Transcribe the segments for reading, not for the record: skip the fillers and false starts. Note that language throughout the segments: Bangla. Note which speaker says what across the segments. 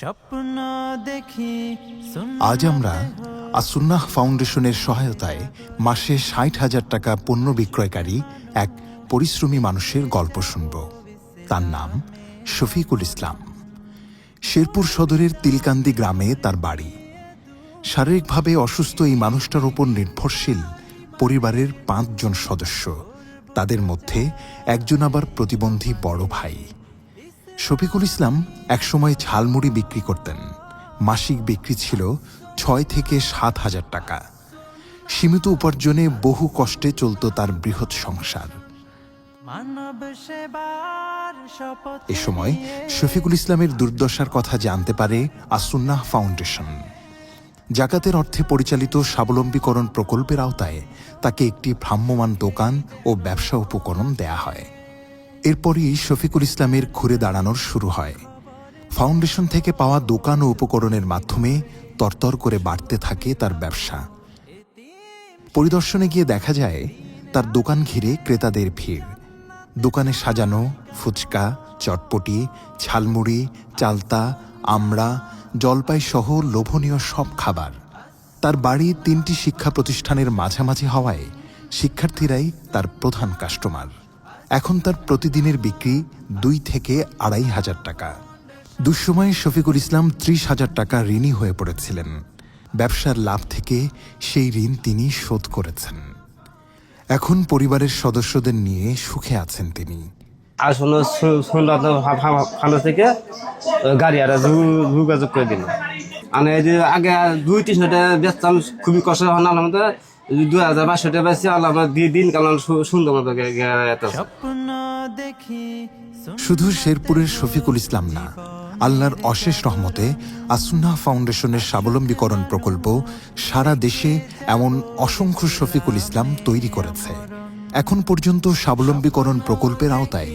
Speaker 1: স্বপ্ন দেখি
Speaker 2: আজ আমরা আসুন্নাহ ফাউন্ডেশনের সহায়তায় মাসে ৬০,০০০ টাকা পণ্য বিক্রয়কারী এক পরিশ্রমী মানুষের গল্প শুনব। তার নাম শফিকুল ইসলাম। শেরপুর সদরের তিলকান্দি গ্রামে তার বাড়ি। শারীরিকভাবে অসুস্থ এই মানুষটার উপর নির্ভরশীল পরিবারের ৫ জন সদস্য, তাদের মধ্যে একজন আবার প্রতিবন্ধী বড় ভাই। শফিকুল ইসলাম একসময় ঝালমুড়ি বিক্রি করতেন। মাসিক বিক্রি ছিল ৬ থেকে ৭,০০০ টাকা। সীমিত উপার্জনে বহু কষ্টে চলত তার বৃহৎ সংসার।
Speaker 1: মানব সেবার শপথ
Speaker 2: এ সময় শফিকুল ইসলামের দুর্দশার কথা জানতে পারে আসুন্নাহ ফাউন্ডেশন। জাকাতের অর্থে পরিচালিত স্বাবলম্বীকরণ প্রকল্পের আওতায় তাকে একটি ভ্রাম্যমাণ দোকান ও ব্যবসা উপকরণ দেয়া হয়। এরপরই শফিকুল ইসলামের ঘুরে দাঁড়ানোর শুরু হয়। ফাউন্ডেশন থেকে পাওয়া দোকান ও উপকরণের মাধ্যমে তরতর করে বাড়তে থাকে তার ব্যবসা। পরিদর্শনে গিয়ে দেখা যায় তার দোকান ঘিরে ক্রেতাদের ভিড়। দোকানে সাজানো ফুচকা, চটপটি, ঝালমুড়ি, চালতা, আমড়া, জলপাই সহ লোভনীয় সব খাবার। তার বাড়ি ৩টি শিক্ষা প্রতিষ্ঠানের মাঝামাঝি হওয়ায় শিক্ষার্থীরাই তার প্রধান কাস্টমার। এখন তার প্রতিদিনের বিক্রি ২ থেকে ২,৫০০ টাকা। দুঃসময়ে শফিকুল ইসলাম ৩০,০০০ টাকা ঋণী হয়ে পড়েছিলেন। ব্যবসার লাভ থেকে সেই ঋণ তিনি শোধ করেছেন। এখন পরিবারের সদস্যদের নিয়ে সুখে আছেন তিনি।
Speaker 3: আসলে ভালো থেকে গাড়ি আর যোগাযোগ করে দিল। মানে এই যে আগে ২-৩০০ টাকা বেচতাম, খুবই কষ্ট হয় না। আমাদের ২,৫০০ টাকা বেশি আল্লাহ দিন কালাম সুন্দর মতো
Speaker 1: স্বপ্ন দেখি
Speaker 2: শুধু শেরপুরের শফিকুল ইসলাম না, আল্লাহর অশেষ রহমতে আসুন্নাহ ফাউন্ডেশনের স্বাবলম্বীকরণ প্রকল্প সারা দেশে এমন অসংখ্য শফিকুল ইসলাম তৈরি করেছে। এখন পর্যন্ত স্বাবলম্বীকরণ প্রকল্পের আওতায়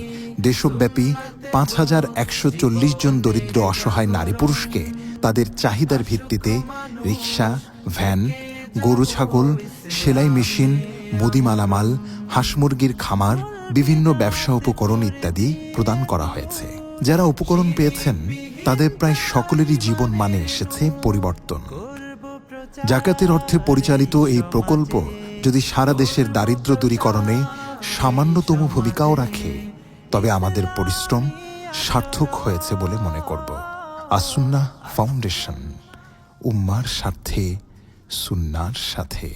Speaker 2: দেশব্যাপী ৫,১৪০ জন দরিদ্র অসহায় নারী পুরুষকে তাদের চাহিদার ভিত্তিতে রিক্সা, ভ্যান, গরু ছাগল, সেলাই মেশিন, মুদি মালামাল, হাঁস মুরগির খামার, বিভিন্ন ব্যবসা উপকরণ ইত্যাদি প্রদান করা হয়েছে। যারা উপকরণ পেয়েছেন তাদের প্রায় সকলেরই জীবন মানে এসেছে পরিবর্তন। জাকাতের অর্থে পরিচালিত এই প্রকল্প যদি সারা দেশের দারিদ্র্য দূরীকরণে সামান্যতম ভূমিকাও রাখে, তবে আমাদের পরিশ্রম সার্থক হয়েছে বলে মনে করব। আসুন্নাহ ফাউন্ডেশন, উম্মার স্বার্থে, সুন্নাহর সাথে।